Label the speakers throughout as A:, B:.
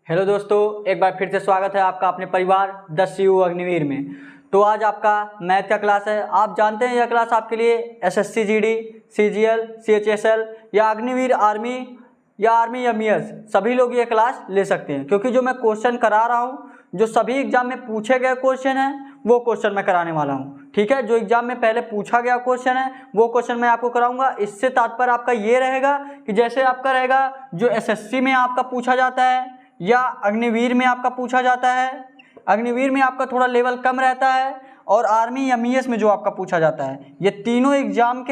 A: Hello दोस्तों, एक बार फिर से स्वागत है आपका अपने परिवार 10 CU अग्निवीर में। तो आज आपका मैथ का क्लास है। आप जानते हैं यह क्लास आपके लिए SSC GD, CGL, CHSL या अग्निवीर आर्मी या आर्मी MES सभी लोग ये क्लास ले सकते हैं, क्योंकि जो मैं क्वेश्चन करा रहा हूँ, जो सभी एग्जाम में पूछे गए क्वेश्चन हैं वो क्वेश्चन मैं कराने वाला हूँ। ठीक है, जो एग्जाम में पहले पूछा गया क्वेश्चन है वो क्वेश्चन मैं आपको कराऊंगा। इससे तात्पर्य आपका ये रहेगा कि जैसे आपका रहेगा जो SSC में आपका पूछा जाता है या अग्निवीर में आपका पूछा जाता है, अग्निवीर में आपका थोड़ा लेवल कम रहता है, और आर्मी या MES में जो आपका पूछा जाता है, ये तीनों एग्जाम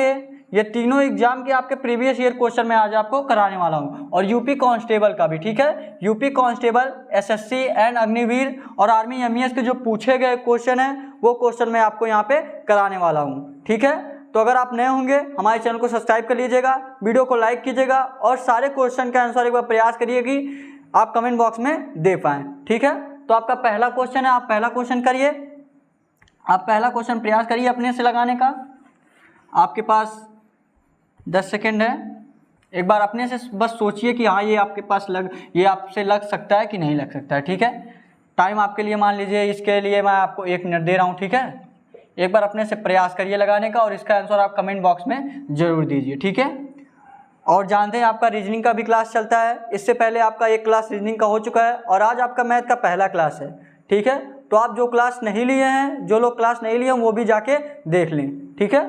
A: के आपके प्रीवियस ईयर क्वेश्चन मैं आज आपको कराने वाला हूँ। और यूपी कांस्टेबल का भी, ठीक है, UP constable, SSC and Agniveer और आर्मी MES के जो पूछे गए क्वेश्चन हैं वो क्वेश्चन मैं आपको यहाँ पे कराने वाला हूँ। ठीक है, तो अगर आप नए होंगे हमारे चैनल को सब्सक्राइब कर लीजिएगा, वीडियो को लाइक कीजिएगा और सारे क्वेश्चन का आंसर एक बार प्रयास करिए कि आप कमेंट बॉक्स में दे पाएँ। ठीक है, तो आपका पहला क्वेश्चन है, आप पहला क्वेश्चन करिए, आप पहला क्वेश्चन प्रयास करिए अपने से लगाने का। आपके पास 10 सेकेंड है, एक बार अपने से बस सोचिए कि हाँ ये आपके पास ये आपसे लग सकता है कि नहीं लग सकता है। ठीक है, टाइम आपके लिए मान लीजिए, इसके लिए मैं आपको 1 मिनट दे रहा हूँ। ठीक है, एक बार अपने से प्रयास करिए लगाने का और इसका आंसर आप कमेंट बॉक्स में जरूर दीजिए। ठीक है, और जानते हैं आपका रीजनिंग का भी क्लास चलता है, इससे पहले आपका एक क्लास रीजनिंग का हो चुका है और आज आपका मैथ का पहला क्लास है। ठीक है, तो आप जो क्लास नहीं लिए हैं, जो लोग क्लास नहीं लिए हैं वो भी जाके देख लें। ठीक है,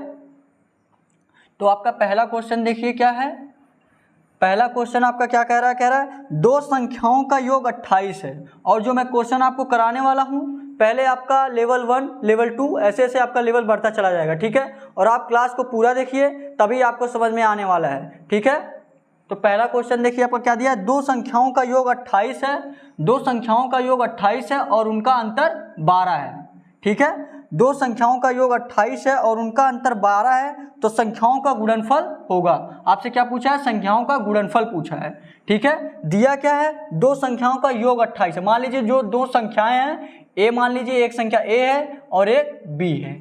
A: तो आपका पहला क्वेश्चन देखिए क्या है। पहला क्वेश्चन आपका क्या कह रहा है, दो संख्याओं का योग 28 है। और जो मैं क्वेश्चन आपको कराने वाला हूँ, पहले आपका लेवल 1, लेवल 2 ऐसे ऐसे आपका लेवल बढ़ता चला जाएगा। ठीक है, और आप क्लास को पूरा देखिए तभी आपको समझ में आने वाला है। ठीक है, तो पहला क्वेश्चन देखिए आपको क्या दिया है, दो संख्याओं का योग 28 है, दो संख्याओं का योग 28 है और उनका अंतर 12 है। ठीक है, दो संख्याओं का योग 28 है और उनका अंतर 12 है, तो संख्याओं का गुणनफल होगा। आपसे क्या पूछा है, संख्याओं का गुणनफल पूछा है। ठीक है, दिया क्या है, दो संख्याओं का योग 28 है। मान लीजिए जो दो संख्याएं हैं, ए मान लीजिए एक संख्या ए है और एक बी है,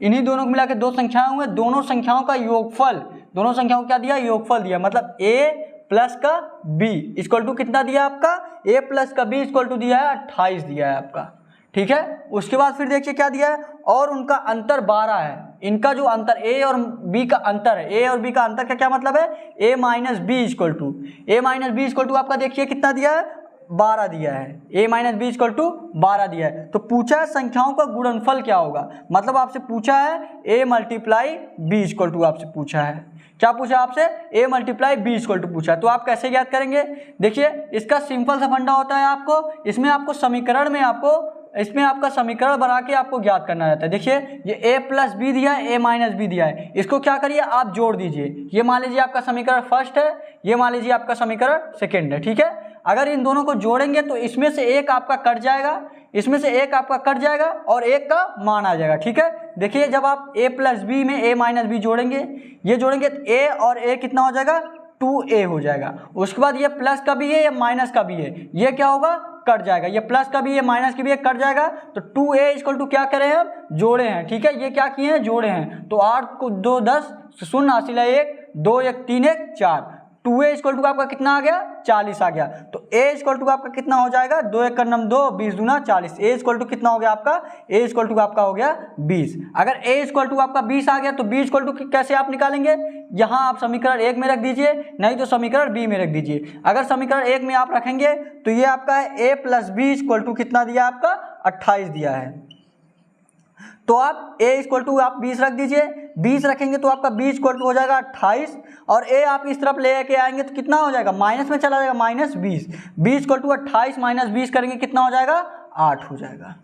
A: इन्हीं दोनों को मिला के दो संख्याएं हुए, दोनों संख्याओं का योगफल, दोनों संख्याओं को क्या दिया, योगफल दिया, मतलब a प्लस का b इक्वल टू कितना दिया आपका, a प्लस का b इक्वल टू दिया है 28 दिया है आपका। ठीक है, उसके बाद फिर देखिए क्या दिया है, और उनका अंतर 12 है। इनका जो अंतर a और b का अंतर है, a और b का अंतर का क्या मतलब है, a minus B equal to आपका देखिए कितना दिया है, 12 दिया है, a minus B equal to 12 दिया है। तो पूछा है संख्याओं का गुणनफल क्या होगा, मतलब आपसे पूछा है a multiply B equal to, आपसे पूछा है क्या पूछा आपसे, a multiply B equal to पूछा है। तो आप कैसे ज्ञात करेंगे, देखिए इसका सिंपल सा फंडा होता है, आपको इसमें आपको समीकरण में इसमें आपका समीकरण बना के आपको ज्ञात करना रहता है। देखिए ये a प्लस बी दिया है, a माइनस बी दिया है, इसको क्या करिए आप जोड़ दीजिए। ये मान लीजिए आपका समीकरण फर्स्ट है, ये मान लीजिए आपका समीकरण सेकेंड है। ठीक है, अगर इन दोनों को जोड़ेंगे तो इसमें से एक आपका कट जाएगा, इसमें से एक आपका कट जाएगा और एक का मान आ जाएगा। ठीक है, देखिए जब आप a प्लस बी में a माइनस बी जोड़ेंगे, ये जोड़ेंगे तो a और a कितना हो जाएगा, 2a हो जाएगा। उसके बाद ये प्लस का भी है, ये माइनस का भी है, ये क्या होगा, कट जाएगा, ये प्लस का भी है माइनस की भी है, कट जाएगा। तो 2a इक्वल टू क्या करे हैं हम, जोड़े हैं। ठीक है, ये क्या किए हैं, जोड़े हैं। तो 8 को 2 10, शून्य हासिल है 1, 2 1 3 1 4, 2a इक्वल टू आपका कितना आ गया, 40 आ गया। तो a इक्वल टू आपका कितना हो जाएगा, 2 1 9 2, 20 दूना 40, a इक्वल टू कितना हो गया आपका, a इक्वल टू आपका हो गया 20। अगर a इक्वल टू आपका 20 आ गया तो b इक्वल टू कैसे आप निकालेंगे, यहाँ आप समीकरण 1 में रख दीजिए, नहीं तो समीकरण b में रख दीजिए। अगर समीकरण 1 में आप रखेंगे तो ये आपका है a plus B equal to कितना दिया आपका, 28 दिया है। तो आप a इक्वल टू आप 20 रख दीजिए, 20 रखेंगे तो आपका b इक्वल टू हो जाएगा 28, और a आप इस तरफ ले के आएंगे तो कितना हो जाएगा, माइनस में चला जाएगा, minus 20, b equal to 28 minus 20 करेंगे कितना हो जाएगा, 8 हो जाएगा।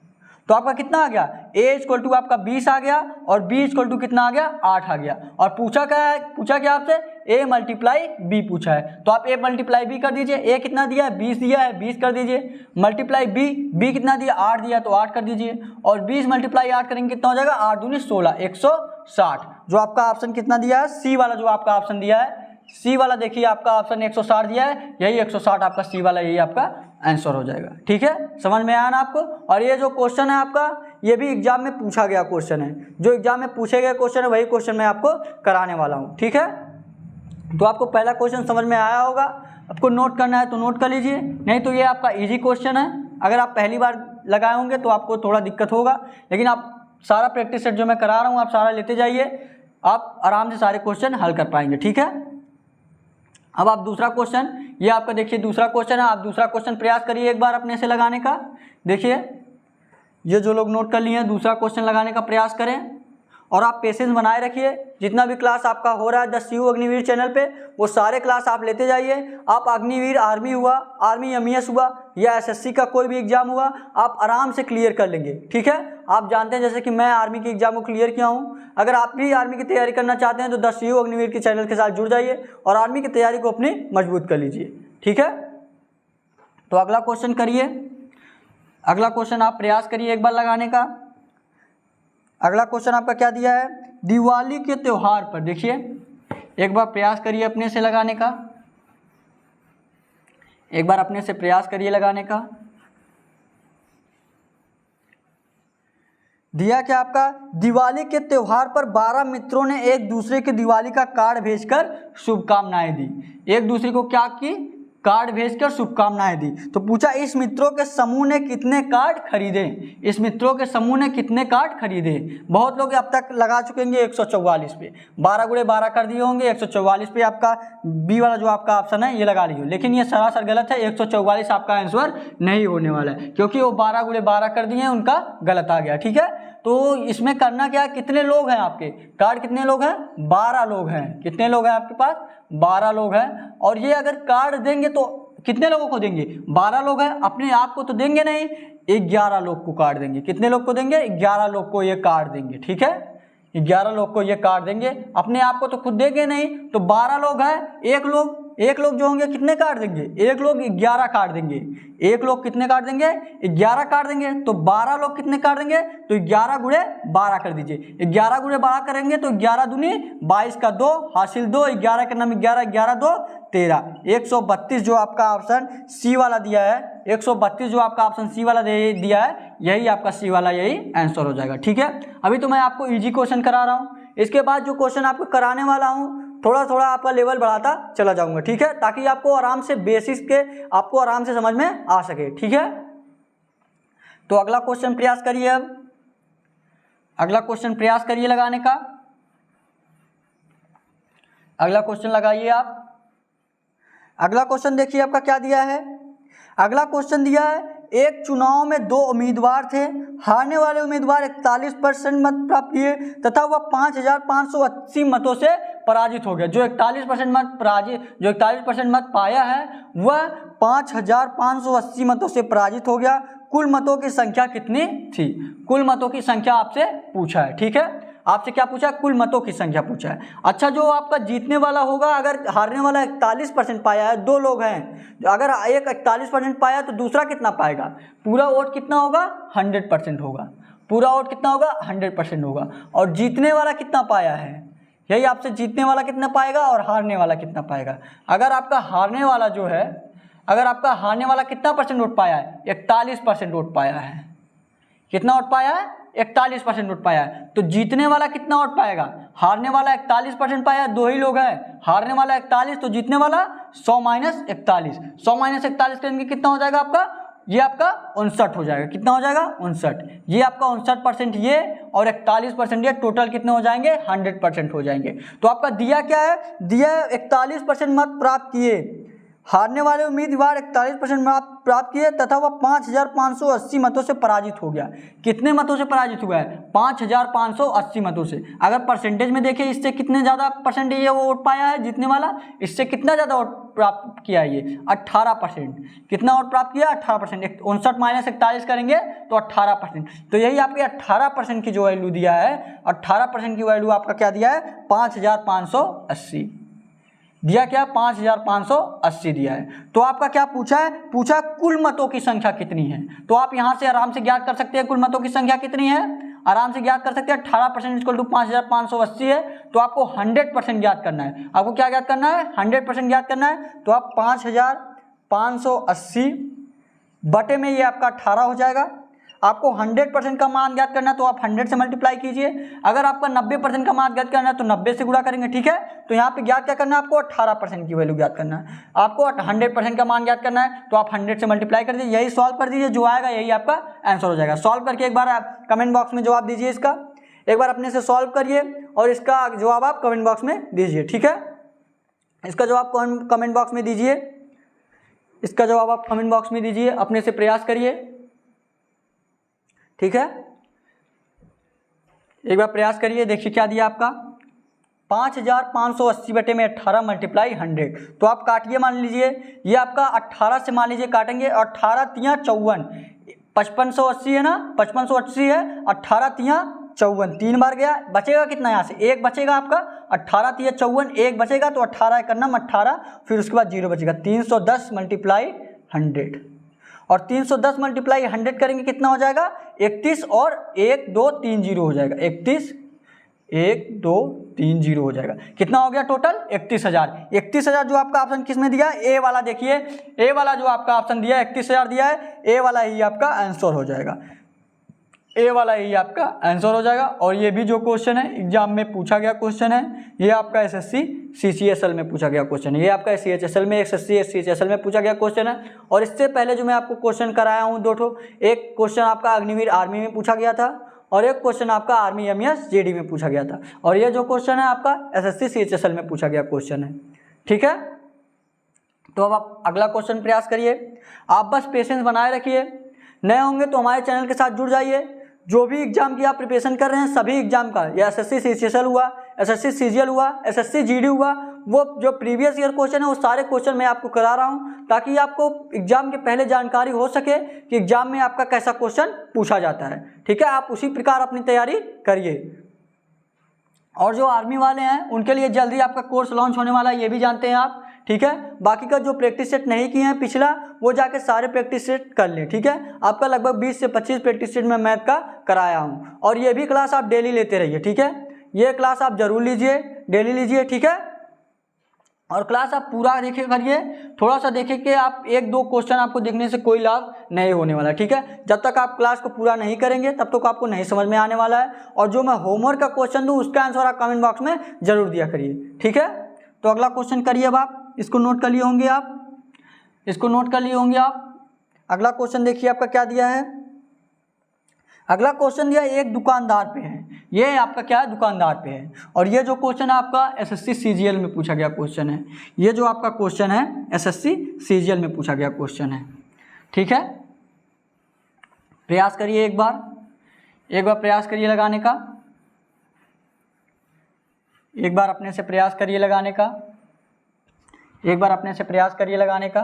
A: तो आपका कितना आ गया, a इक्वल टू आपका 20 आ गया और b इक्वल टू कितना आ गया, 8 आ गया। और पूछा क्या आपसे, a मल्टीप्लाई b पूछा है, तो आप a मल्टीप्लाई b कर दीजिए। a कितना दिया है, 20 दिया है, 20 कर दीजिए, मल्टीप्लाई b कितना दिया, 8 दिया तो 8 कर दीजिए, और 20 मल्टीप्लाई 8 करेंगे कितना हो जाएगा, 8 दूनी 16, 160। जो आपका ऑप्शन कितना दिया है, सी वाला जो आपका ऑप्शन दिया है, सी वाला देखिए आपका ऑप्शन 160 दिया है, यही 160 आपका सी वाला, यही आपका आंसर हो जाएगा। ठीक है, समझ में आया ना आपको। और ये जो क्वेश्चन है आपका, ये भी एग्जाम में पूछा गया क्वेश्चन है, जो एग्जाम में पूछे गए क्वेश्चन है वही क्वेश्चन मैं आपको कराने वाला हूँ। ठीक है, तो आपको पहला क्वेश्चन समझ में आया होगा। आपको नोट करना है तो नोट कर लीजिए, नहीं तो ये आपका इजी क्वेश्चन है। अगर आप पहली बार लगाए होंगे तो आपको थोड़ा दिक्कत होगा, लेकिन आप सारा प्रैक्टिस सेट जो मैं करा रहा हूँ आप सारा लेते जाइए, आप आराम से सारे क्वेश्चन हल कर पाएंगे। ठीक है, अब आप दूसरा क्वेश्चन, ये आपका देखिए दूसरा क्वेश्चन है, आप दूसरा क्वेश्चन प्रयास करिए एक बार अपने से लगाने का। देखिए ये जो लोग नोट कर लिए हैं दूसरा क्वेश्चन लगाने का प्रयास करें और आप पेशेंस बनाए रखिए। जितना भी क्लास आपका हो रहा है द CU अग्निवीर चैनल पे वो सारे क्लास आप लेते जाइए। आप अग्निवीर आर्मी हुआ, आर्मी MES हुआ या SSC का कोई भी एग्जाम हुआ आप आराम से क्लियर कर लेंगे। ठीक है, आप जानते हैं जैसे कि मैं आर्मी के एग्जाम को क्लियर किया हूँ, अगर आप भी आर्मी की तैयारी करना चाहते हैं तो द CU अग्निवीर के चैनल के साथ जुड़ जाइए और आर्मी की तैयारी को अपनी मजबूत कर लीजिए। ठीक है, तो अगला क्वेश्चन करिए, अगला क्वेश्चन आप प्रयास करिए एक बार लगाने का। अगला क्वेश्चन आपका क्या दिया है, दिवाली के त्योहार पर, देखिए एक बार प्रयास करिए अपने से लगाने का, एक बार अपने से प्रयास करिए लगाने का। दिया क्या आपका, दिवाली के त्योहार पर 12 मित्रों ने एक दूसरे के दिवाली का कार्ड भेजकर शुभकामनाएं दी। एक दूसरे को क्या की, कार्ड भेजकर शुभकामनाएं दी। तो पूछा इस मित्रों के समूह ने कितने कार्ड खरीदे, इस मित्रों के समूह ने कितने कार्ड खरीदे। बहुत लोग अब तक लगा चुके होंगे 144 पे, 12 गुणे 12 कर दिए होंगे, 144 पे आपका बी वाला जो आपका ऑप्शन है ये लगा लीजिए, लेकिन ये सरासर गलत है। 144 आपका आंसर नहीं होने वाला है क्योंकि वो 12 गुणे 12 कर दिए हैं, उनका गलत आ गया। ठीक है, तो इसमें करना क्या है, कितने लोग हैं आपके कार्ड, कितने लोग हैं, 12 लोग हैं। कितने लोग हैं आपके पास, 12 लोग हैं। और ये अगर कार्ड देंगे तो कितने लोगों को देंगे, 12 लोग हैं, अपने आप को तो देंगे नहीं, 11 लोग को कार्ड देंगे। कितने लोग को देंगे, 11 लोग को ये कार्ड देंगे। ठीक है, 11 लोग को ये कार्ड देंगे, अपने आप को तो खुद देंगे नहीं। तो 12 लोग हैं, एक लोग जो होंगे कितने कार्ड देंगे, एक लोग 11 कार्ड देंगे। एक लोग कितने कार्ड देंगे, 11 कार्ड देंगे। तो 12 लोग कितने कार्ड देंगे, तो 11 गुणे 12 कर दीजिए। 11 गुणे 12 करेंगे तो 11 दूनी 22 का 2 हासिल 2, 11 के नाम 11, 11 2 13, 132 जो आपका ऑप्शन सी वाला दिया है, 132 जो आपका ऑप्शन सी वाला दिया है, यही आपका सी वाला यही आंसर हो जाएगा। ठीक है, अभी तो मैं आपको इजी क्वेश्चन करा रहा हूँ, इसके बाद जो क्वेश्चन आपको कराने वाला हूँ थोड़ा थोड़ा आपका लेवल बढ़ाता चला जाऊंगा। ठीक है, ताकि आपको आराम से बेसिस के आपको आराम से समझ में आ सके। ठीक है, तो अगला क्वेश्चन प्रयास करिए, अब अगला क्वेश्चन प्रयास करिए लगाने का। अगला क्वेश्चन लगाइए आप। अगला क्वेश्चन देखिए आपका क्या दिया है, अगला क्वेश्चन दिया है एक चुनाव में 2 उम्मीदवार थे, हारने वाले उम्मीदवार 41% मत प्राप्त किए तथा वह 5580 मतों से पराजित हो गया। जो 41% मत पाया है वह 5580 मतों से पराजित हो गया। कुल मतों की संख्या कितनी थी, कुल मतों की संख्या आपसे पूछा है। ठीक है, आपसे क्या पूछा है, कुल मतों की संख्या पूछा है। अच्छा, जो आपका जीतने वाला होगा, अगर हारने वाला 41% पाया है, 2 लोग हैं, अगर एक 41% पाया तो दूसरा कितना पाएगा, पूरा वोट कितना होगा, 100% होगा। पूरा वोट कितना होगा, 100% होगा। और जीतने वाला कितना पाया है, यही आपसे जीतने वाला कितना पाएगा और हारने वाला कितना पाएगा। अगर आपका हारने वाला जो है, अगर आपका हारने वाला कितना परसेंट वोट पाया है, 41% वोट पाया है। कितना वोट पाया है, 41% वोट पाया है। तो जीतने वाला कितना वोट पाएगा, हारने वाला 41% पाया है, 2 ही लोग हैं, हारने वाला 41 तो जीतने वाला 100 माइनस 41, 100 माइनस 41 करेंगे कितना हो जाएगा आपका, ये आपका 59 हो जाएगा। कितना हो जाएगा, 59। ये आपका 59% ये और 41% ये, टोटल कितने हो जाएंगे, 100% हो जाएंगे। तो आपका दिया क्या है, दिया 41% मत प्राप्त किए, हारने वाले उम्मीदवार 41% मत प्राप्त किए तथा वह 5580 मतों से पराजित हो गया। कितने मतों से पराजित हुआ है, 5580 मतों से। अगर परसेंटेज में देखें, इससे कितने ज़्यादा परसेंटेज ये वो वोट पाया है जीतने वाला, इससे कितना ज़्यादा वोट प्राप्त किया है ये, 18%। कितना वोट प्राप्त किया, 18%। 59 माइनस 41 करेंगे तो 18%। तो यही आपके 18% की जो वैल्यू दिया है, 18% की वैल्यू आपका क्या दिया है, 5580 दिया, क्या 5580 दिया है। तो आपका क्या पूछा है, पूछा कुल मतों की संख्या कितनी है। तो आप यहां से आराम से ज्ञात कर सकते हैं कुल मतों की संख्या कितनी है, आराम से ज्ञात कर सकते हैं। 18% इक्वल टू 5580 है, तो आपको 100% ज्ञात करना है। आपको क्या ज्ञात करना है, 100% ज्ञात करना है। तो आप 5580 बटे में ये आपका 18 हो जाएगा। आपको 100% का मान ज्ञात करना है तो आप 100 से मल्टीप्लाई कीजिए। अगर आपका 90% का मान ज्ञात करना है तो 90 से गुणा करेंगे, ठीक है। तो यहाँ पे ज्ञात क्या करना है, आपको 18% की वैल्यू ज्ञात करना है। आपको 100% का मान ज्ञात करना है तो आप 100 से मल्टीप्लाई कर दीजिए, यही सॉल्व कर दीजिए, जो आएगा यही आपका आंसर हो जाएगा। सॉल्व करके एक बार आप कमेंट बॉक्स में जवाब दीजिए, इसका एक बार अपने से सॉल्व करिए और इसका जवाब आप कमेंट बॉक्स में दीजिए, ठीक है। इसका जवाब कमेंट बॉक्स में दीजिए, इसका जवाब आप कमेंट बॉक्स में दीजिए, अपने से प्रयास करिए, ठीक है। एक बार प्रयास करिए, देखिए क्या दिया आपका 5580 बटे में 18 मल्टीप्लाई 100। तो आप काटिए, मान लीजिए ये आपका 18 से मान लीजिए काटेंगे, 18 तिया 54, 5580 है ना, 5580 है, 18 तिया 54, 3 बार गया, बचेगा कितना यहाँ से, एक बचेगा आपका, 18 तिया 54, एक बचेगा तो 18 का नाम 18, फिर उसके बाद 0 बचेगा, 310 मल्टीप्लाई 100। और 310 मल्टीप्लाई 100 करेंगे कितना हो जाएगा 31 और 1 2 3 0 हो जाएगा, 31 1 2 3 0 हो जाएगा। कितना हो गया टोटल 31,000। 31,000 जो आपका ऑप्शन किस में दिया है, ए वाला, देखिए ए वाला जो आपका ऑप्शन दिया है 31,000 दिया है, ए वाला ही आपका आंसर हो जाएगा, ए वाला ही आपका आंसर हो जाएगा। और ये भी जो क्वेश्चन है एग्जाम में पूछा गया क्वेश्चन है, ये आपका एसएससी सीजीएसएल में पूछा गया क्वेश्चन है, ये आपका सीएचएसएल में एसएससी सीजीएसएल में पूछा गया क्वेश्चन है। और इससे पहले जो मैं आपको क्वेश्चन कराया हूँ 2 ठो, एक क्वेश्चन आपका अग्निवीर आर्मी में पूछा गया था और एक क्वेश्चन आपका आर्मी एमईएस जेडी में पूछा गया था, और ये जो क्वेश्चन है आपका एसएससी सीएचएसएल में पूछा गया क्वेश्चन है, ठीक है। तो अब आप अगला क्वेश्चन प्रयास करिए, आप बस पेशेंस बनाए रखिए, नए होंगे तो हमारे चैनल के साथ जुड़ जाइए। जो भी एग्जाम की आप प्रिपरेशन कर रहे हैं सभी एग्जाम का, या एसएससी सीजीएसएल हुआ, एसएससी सीजीएल हुआ, एसएससी जीडी हुआ, वो जो प्रीवियस ईयर क्वेश्चन है वो सारे क्वेश्चन मैं आपको करा रहा हूं ताकि आपको एग्जाम के पहले जानकारी हो सके कि एग्जाम में आपका कैसा क्वेश्चन पूछा जाता है, ठीक है। आप उसी प्रकार अपनी तैयारी करिए। और जो आर्मी वाले हैं उनके लिए जल्दी आपका कोर्स लॉन्च होने वाला है, ये भी जानते हैं आप, ठीक है। बाकी का जो प्रैक्टिस सेट नहीं किए हैं पिछला, वो जाके सारे प्रैक्टिस सेट कर लें, ठीक है। आपका लगभग 20 से 25 प्रैक्टिस सेट मैं मैथ का कराया हूँ, और ये भी क्लास आप डेली लेते रहिए, ठीक है। ये क्लास आप जरूर लीजिए, डेली लीजिए, ठीक है। और क्लास आप पूरा देखे करिए, थोड़ा सा देखे कि आप 1-2 क्वेश्चन आपको देखने से कोई लाभ नहीं होने वाला, ठीक है। जब तक आप क्लास को पूरा नहीं करेंगे तब तक आपको नहीं समझ में आने वाला है। और जो मैं होमवर्क का क्वेश्चन दूँ उसका आंसर आप कमेंट बॉक्स में जरूर दिया करिए, ठीक है। तो अगला क्वेश्चन करिए, अब आप इसको नोट कर लिए होंगे, आप इसको नोट कर लिए होंगे आप। अगला क्वेश्चन देखिए आपका क्या दिया है। अगला क्वेश्चन दिया एक दुकानदार पे है, ये आपका क्या है, दुकानदार पे है। और ये जो क्वेश्चन है आपका एसएससी सीजीएल में पूछा गया क्वेश्चन है, ये जो आपका क्वेश्चन है एसएससी सीजीएल में पूछा गया क्वेश्चन है, ठीक है। प्रयास करिए एक बार प्रयास करिए लगाने का, एक बार अपने से प्रयास करिए लगाने का, एक बार अपने से प्रयास करिए लगाने का।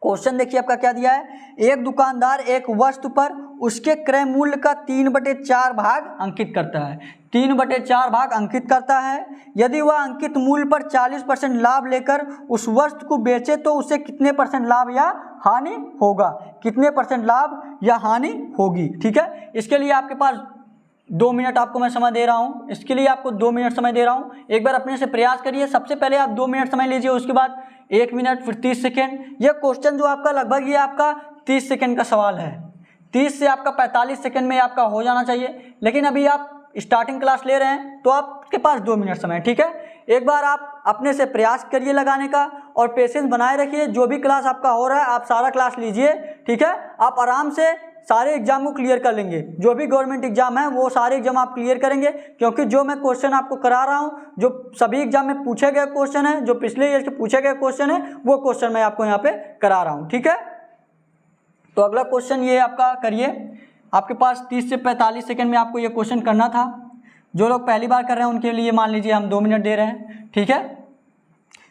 A: क्वेश्चन देखिए आपका क्या दिया है, एक दुकानदार एक वस्तु पर उसके क्रय मूल्य का 3/4 भाग अंकित करता है, 3/4 भाग अंकित करता है। यदि वह अंकित मूल्य पर 40% लाभ लेकर उस वस्तु को बेचे तो उसे कितने % लाभ या हानि होगा, कितने % लाभ या हानि होगी, ठीक है। इसके लिए आपके पास 2 मिनट आपको मैं समय दे रहा हूँ, इसके लिए आपको 2 मिनट समय दे रहा हूँ। एक बार अपने से प्रयास करिए, सबसे पहले आप 2 मिनट समय लीजिए, उसके बाद 1 मिनट, फिर 30 सेकेंड। यह क्वेश्चन जो आपका लगभग ये आपका 30 सेकेंड का सवाल है, 30 से आपका 45 सेकेंड में आपका हो जाना चाहिए, लेकिन अभी आप स्टार्टिंग क्लास ले रहे हैं तो आपके पास 2 मिनट समय, ठीक है। एक बार आप अपने से प्रयास करिए लगाने का और पेशेंस बनाए रखिए। जो भी क्लास आपका हो रहा है आप सारा क्लास लीजिए, ठीक है। आप आराम से सारे एग्जाम को क्लियर कर लेंगे, जो भी गवर्नमेंट एग्जाम है वो सारे एग्जाम आप क्लियर करेंगे, क्योंकि जो मैं क्वेश्चन आपको करा रहा हूँ, जो सभी एग्जाम में पूछे गए क्वेश्चन है, जो पिछले ईयर के पूछे गए क्वेश्चन है, वो क्वेश्चन मैं आपको यहाँ पे करा रहा हूँ, ठीक है। तो अगला क्वेश्चन ये आपका करिए, आपके पास 30 से 45 सेकेंड में आपको ये क्वेश्चन करना था। जो लोग पहली बार कर रहे हैं उनके लिए मान लीजिए हम 2 मिनट दे रहे हैं, ठीक है।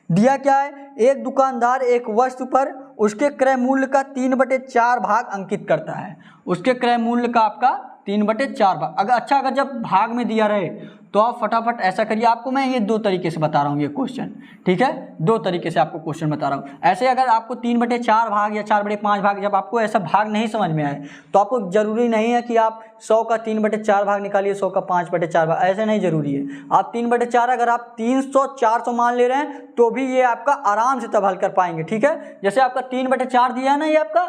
A: दिया क्या है, एक दुकानदार एक वस्तु पर उसके क्रय मूल्य का 3/4 भाग अंकित करता है, उसके क्रय मूल्य का आपका 3/4 भाग। अगर जब भाग में दिया रहे तो आप फटाफट ऐसा करिए। आपको मैं ये 2 तरीके से बता रहा हूँ ये क्वेश्चन, ठीक है, 2 तरीके से आपको क्वेश्चन बता रहा हूँ। ऐसे अगर आपको 3/4 भाग या 4/5 भाग, जब आपको ऐसा भाग नहीं समझ में आए तो आपको जरूरी नहीं है कि आप 100 का 3/4 भाग निकालिए, 100 का 5/4 भाग, ऐसे नहीं जरूरी है। आप 3/4 अगर आप 300 400 मान ले रहे हैं तो भी ये आपका आराम से तब हल कर पाएंगे, ठीक है। जैसे आपका 3/4 दिया है ना, ये आपका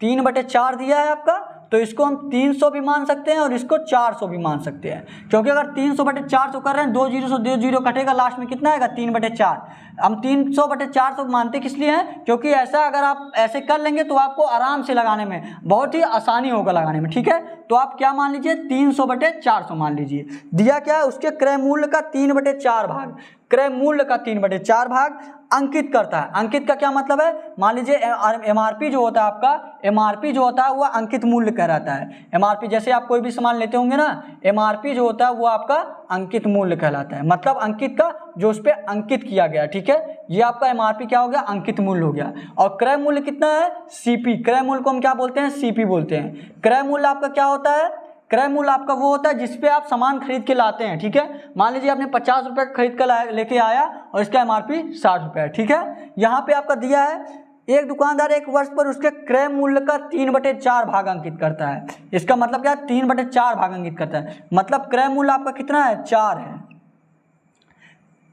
A: 3/4 दिया है आपका, तो इसको हम 300 भी मान सकते हैं और इसको 400 भी मान सकते हैं, क्योंकि अगर 300/400 कर रहे हैं, 2 जीरो से 2 जीरो कटेगा, लास्ट में कितना आएगा 3/4। हम 300/400 मानते किस लिए हैं, क्योंकि ऐसा अगर आप ऐसे कर लेंगे तो आपको आराम से लगाने में बहुत ही आसानी होगा लगाने में, ठीक है। तो आप क्या मान लीजिए 300/400 मान लीजिए। दिया क्या है, उसके क्रय मूल्य का 3/4 भाग, क्रय मूल्य का 3/4 भाग अंकित करता है। अंकित का क्या मतलब है, मान लीजिए एमआरपी जो होता है आपका, एमआरपी जो होता है वो अंकित मूल्य कहलाता है। एमआरपी जैसे आप कोई भी सामान लेते होंगे ना, एमआरपी जो होता है वो आपका अंकित मूल्य कहलाता है, मतलब अंकित का जो उस पर अंकित किया गया, ठीक है। ये आपका एमआरपी क्या हो गया, अंकित मूल्य हो गया। और क्रय मूल्य कितना है, सीपी, क्रय मूल्य को हम क्या बोलते हैं, सीपी बोलते हैं। क्रय मूल्य आपका क्या होता है, क्रय मूल्य आपका वो होता है जिसपे आप सामान खरीद के लाते हैं, ठीक है। मान लीजिए आपने 50 रुपये खरीद कर लेके आया और इसका एमआरपी 60 रुपये है, ठीक है। यहाँ पे आपका दिया है एक दुकानदार 1 वर्ष पर उसके क्रय मूल्य का 3/4 भाग अंकित करता है। इसका मतलब क्या है, 3/4 भाग अंकित करता है, मतलब क्रय मूल्य आपका कितना है, 4 है।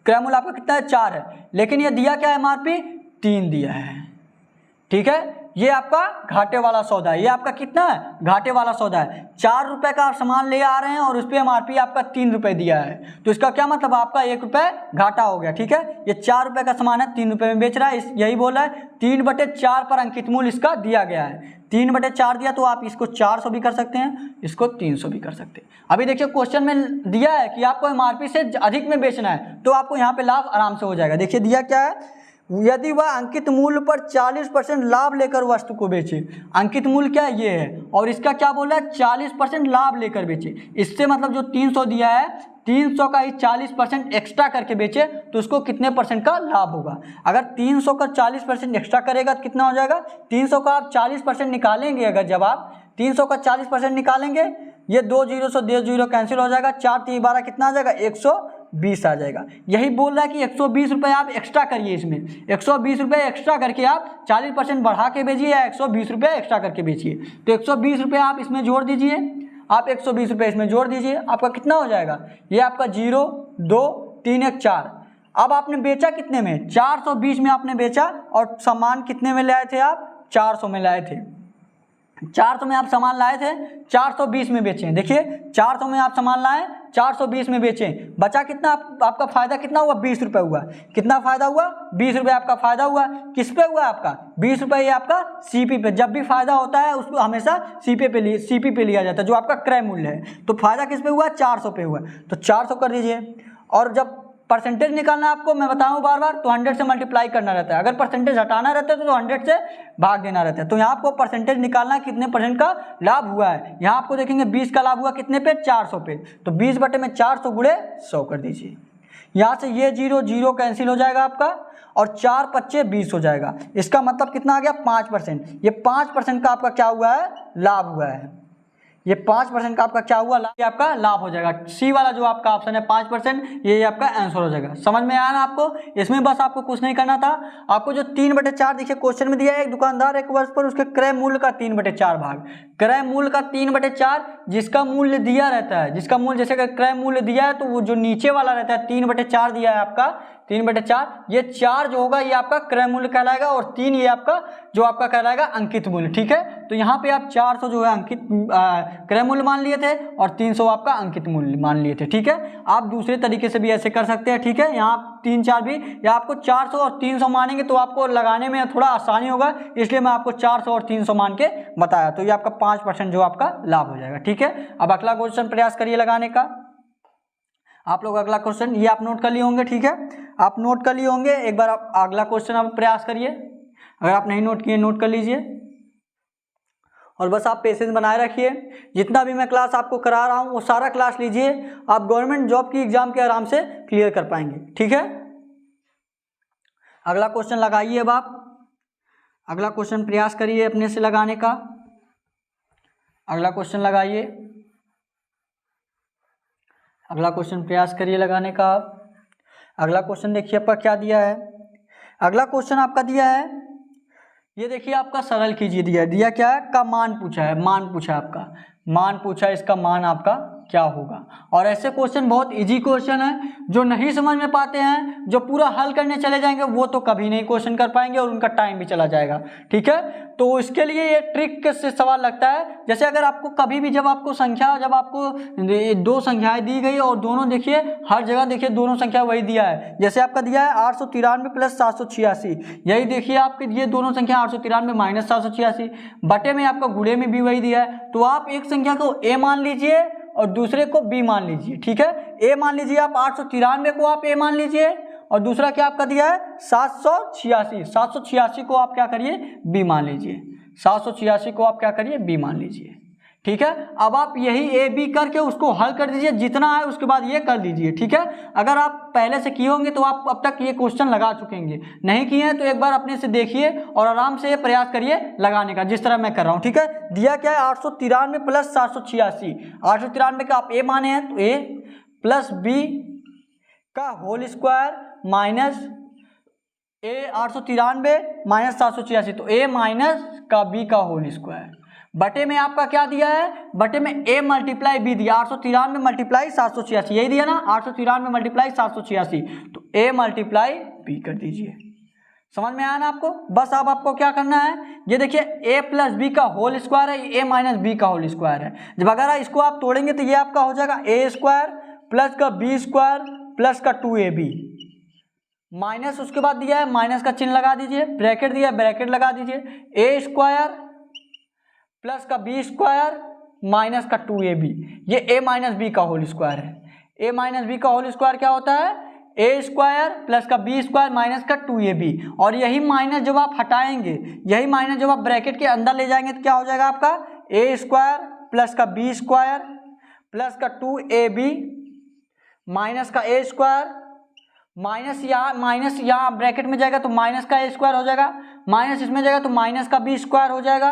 A: क्रय मूल्य आपका कितना है, 4 है, लेकिन ये दिया क्या है, एमआरपी 3 दिया है, ठीक है। ये आपका घाटे वाला सौदा है, ये आपका कितना है, घाटे वाला सौदा है। 4 रुपए का आप सामान ले आ रहे हैं और उस पर एमआरपी आपका 3 रुपए दिया है, तो इसका क्या मतलब आपका 1 रुपए घाटा हो गया, ठीक है। ये 4 रुपए का सामान है, 3 रुपए में बेच रहा है, यही बोल रहा है 3/4 पर अंकित मूल्य इसका दिया गया है। 3/4 दिया तो आप इसको 400 भी कर सकते हैं, इसको 300 भी कर सकते हैं। अभी देखिए क्वेश्चन में दिया है कि आपको एमआरपी से अधिक में बेचना है, तो आपको यहाँ पे लाभ आराम से हो जाएगा। देखिए दिया क्या है, यदि वह अंकित मूल्य पर 40% लाभ लेकर वस्तु को बेचे। अंकित मूल्य क्या है, ये है, और इसका क्या बोला है, 40% लाभ लेकर बेचे। इससे मतलब जो 300 दिया है, 300 का ही 40% एक्स्ट्रा करके बेचे तो उसको कितने परसेंट का लाभ होगा। अगर 300 का 40% एक्स्ट्रा करेगा तो कितना हो जाएगा, 300 का आप 40% निकालेंगे, अगर जब आप 300 का 40% निकालेंगे, ये 2 जीरो से 2 जीरो कैंसिल हो जाएगा, 4 3 12 कितना आ जाएगा, 120 आ जाएगा। यही बोल रहा है कि 120 रुपये आप एक्स्ट्रा करिए, इसमें 120 रुपये एक्स्ट्रा करके आप 40% बढ़ा के बेचिए या 120 रुपये एक्स्ट्रा करके बेचिए। तो 120 रुपये आप इसमें जोड़ दीजिए, आप 120 रुपये इसमें जोड़ दीजिए, आपका कितना हो जाएगा, ये आपका 0 2 3 1 4। अब आपने बेचा कितने में, 420 में आपने बेचा, और सामान कितने में लाए थे आप, 400 में लाए थे। 400 में आप सामान लाए थे, 420 में बेचें। देखिए 400 में आप सामान लाए, 420 में बेचें, बचा कितना, आपका फायदा कितना हुआ, 20 रुपये हुआ। कितना फायदा हुआ, 20 रुपये आपका फायदा हुआ। किस पे हुआ आपका, 20 रुपये, ये आपका सीपी पे। जब भी फायदा होता है उसको हमेशा सीपी पे लिया जाता है, जो आपका क्रय मूल्य है। तो फायदा किस पे हुआ, 400 पे हुआ, तो 400 कर दीजिए। और जब परसेंटेज निकालना आपको मैं बताऊं बार बार, तो 100 से मल्टीप्लाई करना रहता है। अगर परसेंटेज हटाना रहता है तो 100 से भाग देना रहता है। तो यहाँ आपको परसेंटेज निकालना कितने परसेंट का लाभ हुआ है। यहाँ आपको देखेंगे 20 का लाभ हुआ कितने पे, 400 पे, तो 20/400 गुणे 100 कर दीजिए। यहाँ से ये 0 0 कैंसिल हो जाएगा आपका, और 4 5 20 हो जाएगा। इसका मतलब कितना आ गया, 5%। ये 5% का आपका क्या हुआ है, लाभ हुआ है। ये 5% का आपका क्या हुआ, ये आपका लाभ हो जाएगा। सी वाला जो आपका ऑप्शन है 5%, ये आपका आंसर हो जाएगा। समझ में आया ना आपको, इसमें बस आपको कुछ नहीं करना था। आपको जो 3/4 देखिए क्वेश्चन में दिया है, एक दुकानदार 1 वर्ष पर उसके क्रय मूल्य का 3/4 भाग, क्रय मूल्य का 3/4, जिसका मूल्य दिया रहता है, जिसका मूल्य जैसे अगर क्रय मूल्य दिया है तो वो जो नीचे वाला रहता है 3/4 दिया है आपका, 3/4, ये 4 जो होगा ये आपका क्रय मूल्य कहलाएगा, और 3 ये आपका जो आपका कहलाएगा अंकित मूल्य, ठीक है। तो यहाँ पे आप 400 जो है अंकित क्रय मूल्य मान लिए थे, और 300 आपका अंकित मूल्य मान लिए थे, ठीक है। आप दूसरे तरीके से भी ऐसे कर सकते हैं, ठीक है। यहाँ 3 4 भी, या आपको 400 और 300 मानेंगे तो आपको लगाने में थोड़ा आसानी होगा, इसलिए मैं आपको 400 और 300 मान के बताया। तो ये आपका 5% जो आपका लाभ हो जाएगा, ठीक है। अब अगला क्वेश्चन प्रयास करिए लगाने का। आप लोग अगला क्वेश्चन ये आप नोट कर लिए होंगे, ठीक है, आप नोट कर लिए होंगे। एक बार आप अगला क्वेश्चन आप प्रयास करिए, अगर आप नहीं नोट किए नोट कर लीजिए, और बस आप पेशेंस बनाए रखिए। जितना भी मैं क्लास आपको करा रहा हूँ वो सारा क्लास लीजिए, आप गवर्नमेंट जॉब की एग्जाम के आराम से क्लियर कर पाएंगे, ठीक है। अगला क्वेश्चन लगाइए। अब आप अगला क्वेश्चन प्रयास करिए अपने से लगाने का। अगला क्वेश्चन लगाइए। अगला क्वेश्चन प्रयास करिए लगाने का आप। अगला क्वेश्चन देखिए आपका क्या दिया है। अगला क्वेश्चन आपका दिया है, ये देखिए आपका सरल कीजिए, दिया क्या है का मान पूछा है, मान पूछा है आपका, मान पूछा है, इसका मान आपका क्या होगा। और ऐसे क्वेश्चन बहुत इजी क्वेश्चन है, जो नहीं समझ में पाते हैं, जो पूरा हल करने चले जाएंगे वो तो कभी नहीं क्वेश्चन कर पाएंगे और उनका टाइम भी चला जाएगा। ठीक है, तो इसके लिए ये ट्रिक से सवाल लगता है। जैसे अगर आपको कभी भी जब आपको दो संख्याएं दी गई और दोनों देखिए हर जगह देखिए दोनों संख्या वही दिया है। जैसे आपका दिया है 893 प्लस 786, यही देखिए आपके ये दोनों संख्या 893 माइनस 786, बटे में आपका गुणे में भी वही दिया है। तो आप एक संख्या को a मान लीजिए और दूसरे को b मान लीजिए। ठीक है, a मान लीजिए आप 893 को आप a मान लीजिए और दूसरा क्या आपका दिया है 786 को आप क्या करिए b मान लीजिए, 786 को आप क्या करिए b मान लीजिए। ठीक है, अब आप यही a b करके उसको हल कर दीजिए, जितना है उसके बाद ये कर दीजिए। ठीक है, अगर आप पहले से किए होंगे तो आप अब तक ये क्वेश्चन लगा चुके होंगे, नहीं किए हैं तो एक बार अपने से देखिए और आराम से ये प्रयास करिए लगाने का, जिस तरह मैं कर रहा हूँ। ठीक है, दिया क्या है 893 प्लस 786, 893 का आप a माने हैं तो a प्लस b का whole square minus a 893 minus 786, तो a माइनस का b का होल स्क्वायर, बटे में आपका क्या दिया है, बटे में a मल्टीप्लाई b दिया, 893 मल्टीप्लाई 786 यही दिया ना, 893 मल्टीप्लाई 786, तो a मल्टीप्लाई b कर दीजिए। समझ में आया ना आपको। बस अब आपको क्या करना है, ये देखिए a प्लस बी का होल स्क्वायर है, a माइनस बी का होल स्क्वायर है। जब अगर इसको आप तोड़ेंगे तो ये आपका हो जाएगा a स्क्वायर प्लस का b स्क्वायर प्लस का 2ab माइनस, उसके बाद दिया है माइनस का चिन्ह लगा दीजिए, ब्रैकेट दिया है ब्रैकेट लगा दीजिए, a स्क्वायर प्लस का बी स्क्वायर माइनस का 2ab, ये a माइनस बी का होल स्क्वायर है। a माइनस बी का होल स्क्वायर क्या होता है, a स्क्वायर प्लस का बी स्क्वायर माइनस का 2ab, और यही माइनस जब आप हटाएंगे, यही माइनस जब आप ब्रैकेट के अंदर ले जाएंगे तो क्या हो जाएगा आपका a स्क्वायर प्लस का बी स्क्वायर प्लस का 2ab माइनस का a स्क्वायर, माइनस यहाँ ब्रैकेट में जाएगा तो माइनस का a स्क्वायर हो जाएगा, माइनस इसमें जाएगा तो माइनस का b स्क्वायर हो जाएगा,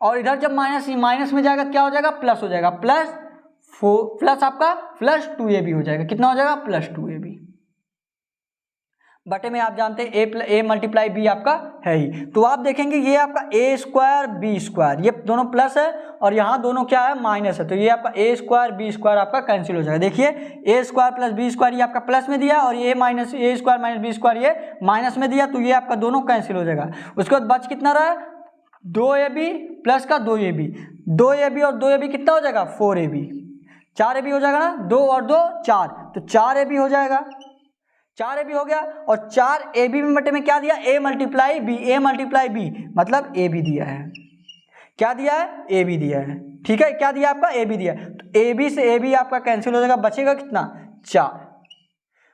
A: और इधर जब माइनस में जाएगा क्या हो जाएगा प्लस हो जाएगा, प्लस आपका प्लस 2ab हो जाएगा। कितना हो जाएगा प्लस 2ab, बटे में आप जानते हैं a मल्टीप्लाई b आपका है ही, तो आप देखेंगे ये आपका a स्क्वायर b स्क्वायर ये दोनों प्लस है और यहाँ दोनों क्या है माइनस है, तो ये आपका a स्क्वायर b स्क्वायर आपका कैंसिल हो जाएगा। देखिए a square plus b square ये आपका प्लस में दिया और ये a square minus b square ये माइनस में दिया, तो ये आपका दोनों कैंसिल हो जाएगा। उसके बाद बच कितना रहा 2ab प्लस का 2ab, 2ab और 2ab कितना हो जाएगा 4ab, 4ab हो जाएगा ना, 2 और 2 4, तो 4ab हो जाएगा, 4ab हो गया। और 4ab में बटे में क्या दिया a मल्टीप्लाई b मतलब ab दिया है, क्या दिया है ab दिया है। ठीक है, क्या दिया आपका ab दिया है, तो ab से ab आपका कैंसिल हो जाएगा, बचेगा कितना 4,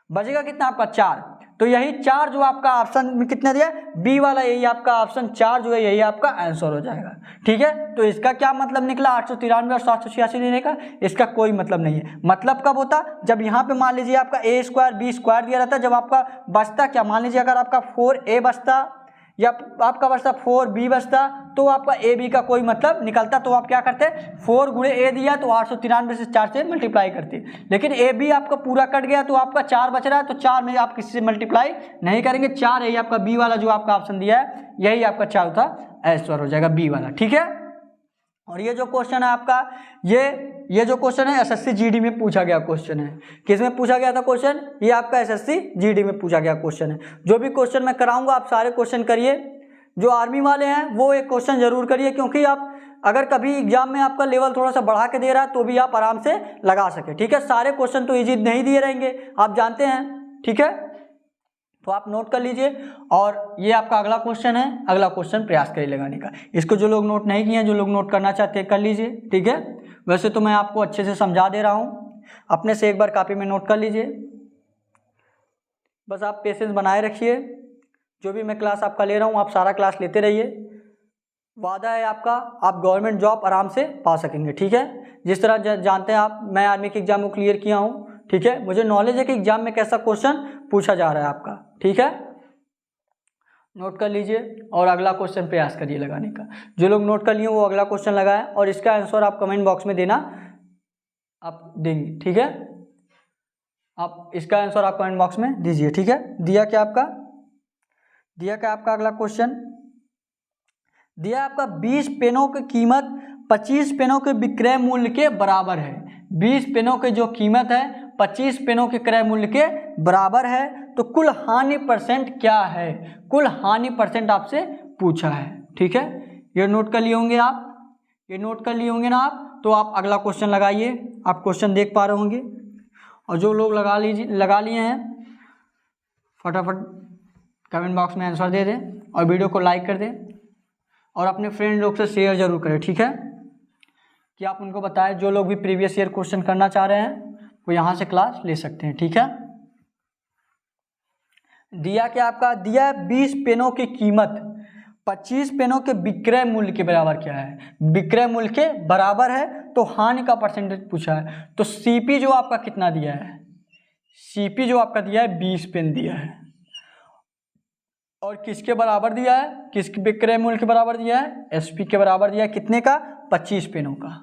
A: बचेगा कितना आपका 4, तो यही 4 जो आपका ऑप्शन में कितना दिया बी वाला, यही आपका ऑप्शन 4 जो है यही आपका आंसर हो जाएगा। ठीक है, तो इसका क्या मतलब निकला 893 और 786 लेने का, इसका कोई मतलब नहीं है। मतलब कब होता, जब यहाँ पे मान लीजिए आपका a स्क्वायर बी स्क्वायर दिया रहता, जब आपका बचता क्या, मान लीजिए अगर आपका 4a बचता या आपका बचता 4b बचता, तो आपका ए बी का कोई मतलब निकलता, तो आप क्या करते 4 गुणे a दिया तो 893 से 4 से मल्टीप्लाई करते, लेकिन ए बी आपका पूरा कट गया तो आपका 4 बच रहा है, तो 4 में आप किसी से मल्टीप्लाई नहीं करेंगे, 4 यही आपका बी वाला जो आपका ऑप्शन दिया है यही आपका चौथा आंसर हो जाएगा बी वाला। ठीक है, और ये जो क्वेश्चन है आपका ये जो क्वेश्चन है एसएससी जीडी में पूछा गया क्वेश्चन है। किस में पूछा गया था क्वेश्चन, ये आपका एसएससी जीडी में पूछा गया क्वेश्चन है। जो भी क्वेश्चन मैं कराऊंगा आप सारे क्वेश्चन करिए, जो आर्मी वाले हैं वो एक क्वेश्चन जरूर करिए, क्योंकि आप अगर कभी एग्जाम में आपका लेवल थोड़ा सा बढ़ा के दे रहा है तो भी आप आराम से लगा सके। ठीक है, सारे क्वेश्चन तो इजी नहीं दिए रहेंगे आप जानते हैं। ठीक है, तो आप नोट कर लीजिए, और ये आपका अगला क्वेश्चन है, अगला क्वेश्चन प्रयास करिए लगाने का। इसको जो लोग नोट नहीं किए हैं, जो लोग नोट करना चाहते हैं कर लीजिए। ठीक है, वैसे तो मैं आपको अच्छे से समझा दे रहा हूँ, अपने से एक बार कॉपी में नोट कर लीजिए, बस आप पेशेंस बनाए रखिए। जो भी मैं क्लास आपका ले रहा हूँ आप सारा क्लास लेते रहिए, वादा है आपका आप गवर्नमेंट जॉब आराम से पा सकेंगे। ठीक है, जिस तरह जानते हैं आप, मैं आर्मी के एग्जाम को क्लियर किया हूँ। ठीक है, मुझे नॉलेज है कि एग्जाम में कैसा क्वेश्चन पूछा जा रहा है आपका। ठीक है, नोट कर लीजिए और अगला क्वेश्चन प्रयास करिए लगाने का। जो लोग नोट कर लिए वो अगला क्वेश्चन लगाएं और इसका आंसर आप कमेंट बॉक्स में देना आप देंगे, ठीक है। आप इसका आंसर आप कमेंट बॉक्स में दीजिए, ठीक है। दिया क्या आपका अगला क्वेश्चन दिया आपका 20 पेनों की कीमत 25 पेनों के विक्रय मूल्य के बराबर है। 20 पेनों की जो कीमत है 25 पेनों के क्रय मूल्य के बराबर है, तो कुल हानि परसेंट क्या है? कुल हानि परसेंट आपसे पूछा है, ठीक है। ये नोट कर लिए होंगे आप, तो आप अगला क्वेश्चन लगाइए। आप क्वेश्चन देख पा रहे होंगे, और जो लोग लगा लिए हैं फटाफट कमेंट बॉक्स में आंसर दे दें और वीडियो को लाइक कर दें और अपने फ्रेंड लोग से शेयर जरूर करें, ठीक है। कि आप उनको बताएं, जो लोग भी प्रीवियस ईयर क्वेश्चन करना चाह रहे हैं वो यहाँ से क्लास ले सकते हैं, ठीक है। दिया क्या आपका 20 पेनों की कीमत 25 पेनों के विक्रय मूल्य के बराबर क्या है? विक्रय मूल्य के बराबर है, तो हानि का परसेंटेज पूछा है। तो सीपी जो आपका कितना दिया है? सीपी जो आपका दिया है 20 पेन दिया है, और किसके बराबर दिया है? किसके विक्रय मूल्य के बराबर दिया है? एसपी के बराबर दिया है। कितने का? 25 पेनों का।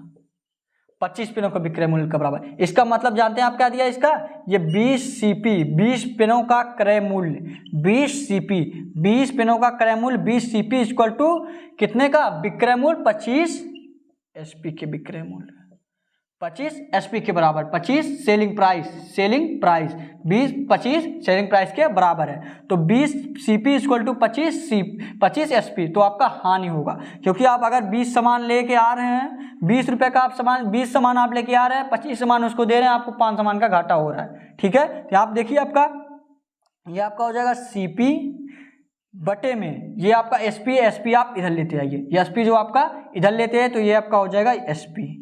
A: 25 पेनों का विक्रय मूल्य के बराबर। इसका मतलब जानते हैं आप क्या दिया इसका? ये 20 सीपी 20 पेनों का क्रय मूल्य 20 सीपी 20 पेनों का क्रय मूल्य 20 सीपी इक्वल टू कितने का? विक्रय मूल्य 25 एसपी के विक्रय मूल्य 25 एसपी के बराबर। 25 सेलिंग प्राइस 25 सेलिंग प्राइस के बराबर है, तो 20 सीपी इक्वल टू 25 एसपी। तो आपका हानि होगा, क्योंकि आप अगर 20 सामान लेके आ रहे हैं, 20 रुपए का आप सामान 20 सामान आप लेके आ रहे हैं, 25 सामान उसको दे रहे हैं, आपको 5 सामान का घाटा हो रहा है, ठीक है। तो आप देखिए ये आपका हो जाएगा सीपी बटे में ये आपका एसपी आप इधर लेते आइए। ये एसपी जो आपका इधर लेते हैं, तो ये आपका हो जाएगा एसपी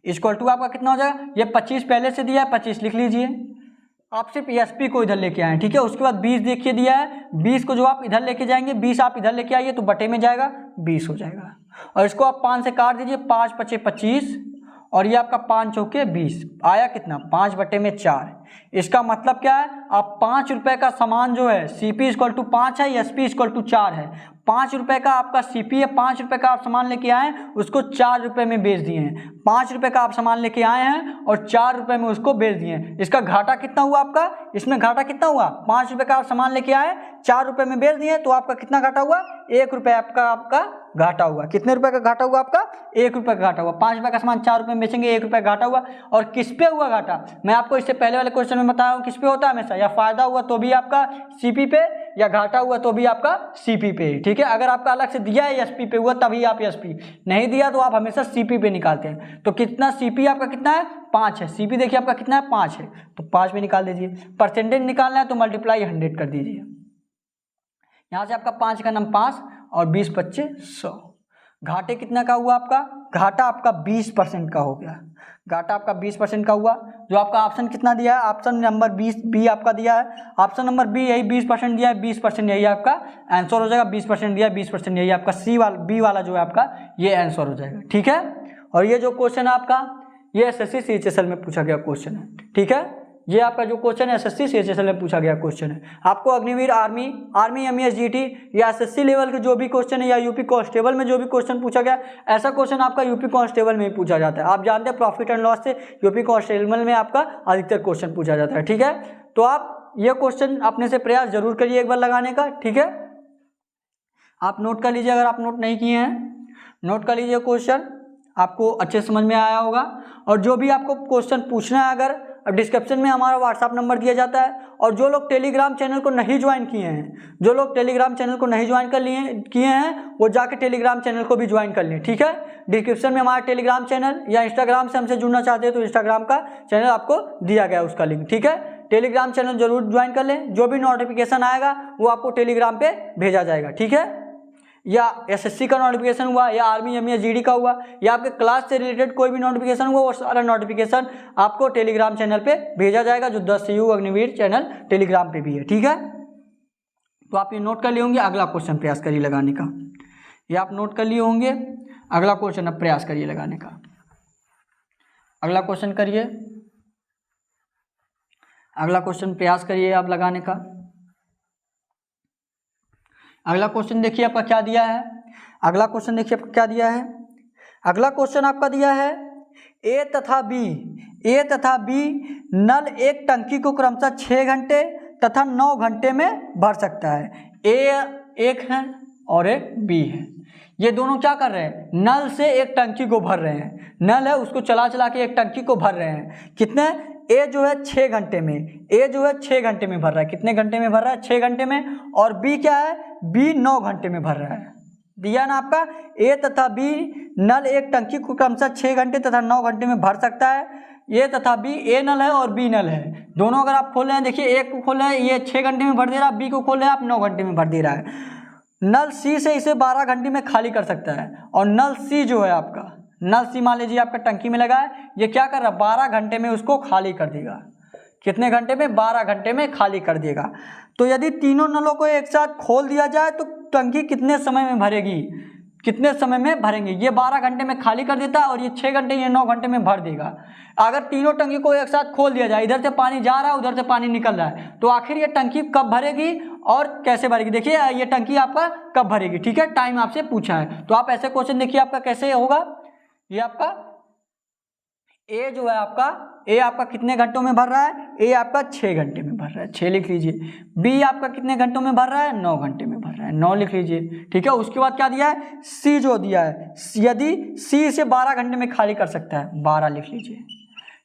A: इक्वल टू आपका कितना हो जाएगा? ये 25 पहले से दिया है, 25 लिख लीजिए। आप सिर्फ एसपी को इधर लेके आए, ठीक है। उसके बाद 20 देखिए दिया है, 20 को जो आप इधर लेके जाएंगे, 20 आप इधर लेके आइए तो बटे में जाएगा 20 हो जाएगा, और इसको आप 5 से काट दीजिए। 5 पचे 25 और ये आपका 5 चौके 20 आया कितना? 5 बटे में 4। इसका मतलब क्या है? आप 5 रुपए का सामान जो है सीपी इक्वल टू 5 है, एसपी इक्वल टू 4 है। 5 रुपए का आपका सीपी है, 5 रुपए का आप सामान लेके आए हैं, उसको 4 रुपए में बेच दिए हैं। 5 रुपए का आप सामान लेके आए हैं और 4 रुपए में उसको बेच दिए हैं। इसका घाटा कितना हुआ आपका? इसमें घाटा कितना हुआ? 5 रुपए का आप सामान लेके आए, 4 रुपए में बेच दिए, तो आपका कितना घाटा हुआ? 1 रुपए आपका घाटा हुआ। कितने रुपए का घाटा हुआ आपका? 1 रुपए का घाटा हुआ। 5 रुपए का सामान 4 रुपए में बेचेंगे, 1 रुपए का घाटा हुआ। और किस पे हुआ घाटा? मैं आपको इससे पहले वाले क्वेश्चन में बताया हूं, किस पे होता है हमेशा? या फायदा हुआ तो भी आपका सीपी पे, या घाटा हुआ तो भी आपका सीपी पे, ठीक है। अगर आपका अलग से दिया है एसपी पे हुआ तभी आप एसपी, नहीं दिया तो आप हमेशा सीपी पे निकालते हैं। तो कितना सीपी आपका कितना है? 5 है। सीपी देखिए आपका कितना है? 5 है, तो 5 में निकाल दीजिए। परसेंटेज निकालना है तो मल्टीप्लाई 100 कर दीजिए। यहाँ से आपका 5 का नाम 5 और 20 पच्चे 100। घाटे कितना का हुआ आपका? घाटा आपका 20% का हो गया। घाटा आपका 20% का हुआ। जो आपका ऑप्शन कितना दिया है? ऑप्शन नंबर 20 बी आपका दिया है। ऑप्शन नंबर बी यही 20% दिया है, 20% यही आपका आंसर हो जाएगा। 20% दिया है, 20% यही आपका बी वाला जो है आपका ये आंसर हो जाएगा, ठीक है। और ये जो क्वेश्चन है आपका ये एसएससी सीएचएसएल में पूछा गया क्वेश्चन है, ठीक है। ये आपका जो क्वेश्चन है एसएससी सीएचएसएल में पूछा गया क्वेश्चन है। आपको अग्निवीर आर्मी एमईएस जीटी या एसएससी लेवल के जो भी क्वेश्चन है, या यूपी कांस्टेबल में जो भी क्वेश्चन पूछा गया, ऐसा क्वेश्चन आपका यूपी कांस्टेबल में ही पूछा जाता है। आप जानते हैं प्रॉफिट एंड लॉस से यूपी कांस्टेबल में आपका अधिकतर क्वेश्चन पूछा जाता है, ठीक है। तो आप ये क्वेश्चन अपने से प्रयास जरूर करिए एक बार लगाने का, ठीक है। आप नोट कर लीजिए, अगर आप नोट नहीं किए हैं नोट कर लीजिए। क्वेश्चन आपको अच्छे समझ में आया होगा। और जो भी आपको क्वेश्चन पूछना है, अगर डिस्क्रिप्शन में हमारा व्हाट्सअप नंबर दिया जाता है। और जो लोग टेलीग्राम चैनल को नहीं ज्वाइन किए हैं, जो लोग टेलीग्राम चैनल को नहीं ज्वाइन किए हैं, वो जाके टेलीग्राम चैनल को भी ज्वाइन कर लें, ठीक है। डिस्क्रिप्शन में हमारा टेलीग्राम चैनल, या इंस्टाग्राम से हमसे जुड़ना चाहते हैं तो इंस्टाग्राम का चैनल आपको दिया गया है, उसका लिंक, ठीक है। टेलीग्राम चैनल जरूर ज्वाइन कर लें। जो भी नोटिफिकेशन आएगा वो आपको टेलीग्राम पे भेजा जाएगा, ठीक है। या एसएससी का नोटिफिकेशन हुआ, या आर्मी एमईएस जीडी का हुआ, या आपके क्लास से रिलेटेड कोई भी नोटिफिकेशन हुआ, वो सारा नोटिफिकेशन आपको टेलीग्राम चैनल पे भेजा जाएगा, जो 10 CU अग्निवीर चैनल टेलीग्राम पे भी है, ठीक है। तो आप ये नोट कर लिए होंगे। अगला क्वेश्चन प्रयास करिए लगाने का। ये आप नोट कर लिए होंगे। अगला क्वेश्चन अब प्रयास करिए लगाने का। अगला क्वेश्चन करिए, अगला क्वेश्चन प्रयास करिए आप लगाने का। अगला क्वेश्चन देखिए आपका क्या दिया है। अगला क्वेश्चन देखिए आपका क्या दिया है। अगला क्वेश्चन आपका दिया है ए तथा बी ए तथा बी नल एक टंकी को क्रमशः 6 घंटे तथा 9 घंटे में भर सकता है। ए एक है और एक बी है, ये दोनों क्या कर रहे हैं, नल से एक टंकी को भर रहे हैं। नल है उसको चला चला के एक टंकी को भर रहे हैं। कितने, ए जो है 6 घंटे में, ए जो है 6 घंटे में भर रहा है। कितने घंटे में भर रहा है, 6 घंटे में। और बी क्या है, बी 9 घंटे में भर रहा है। दिया ना आपका, ए तथा बी नल एक टंकी को क्रमशः 6 घंटे तथा 9 घंटे में भर सकता है। ए तथा बी, ए नल है और बी नल है, दोनों अगर आप खोल रहे हैं, देखिए एक को खोल रहे हैं ये 6 घंटे में भर दे रहा है, बी को खोल रहे हैं आप 9 घंटे में भर दे रहा है। नल सी से इसे 12 घंटे में खाली कर सकता है। और नल सी जो है आपका, नल सी मान लीजिए आपका टंकी में लगा है, ये क्या कर रहा है, 12 घंटे में उसको खाली कर देगा। कितने घंटे में, 12 घंटे में खाली कर देगा। तो यदि तीनों नलों को एक साथ खोल दिया जाए तो टंकी कितने समय में भरेगी, कितने समय में भरेंगे, ये 12 घंटे में खाली कर देता है और ये 6 घंटे, ये 9 घंटे में भर देगा। अगर तीनों टंकी को एक साथ खोल दिया जाए, इधर से पानी जा रहा है उधर से पानी निकल रहा है, तो आखिर ये टंकी कब भरेगी और कैसे भरेगी। देखिए ये टंकी आपका कब भरेगी, ठीक है, टाइम आपसे पूछा है। तो आप ऐसे क्वेश्चन देखिए आपका कैसे होगा। ये आपका ए जो है आपका, ए आपका कितने घंटों में भर रहा है, ए आपका 6 घंटे में भर रहा है, 6 लिख लीजिए। बी आपका कितने घंटों में भर रहा है, 9 घंटे में भर रहा है, 9 लिख लीजिए, ठीक है। उसके बाद क्या दिया है, सी जो दिया है, यदि सी इसे 12 घंटे में खाली कर सकता है, 12 लिख लीजिए।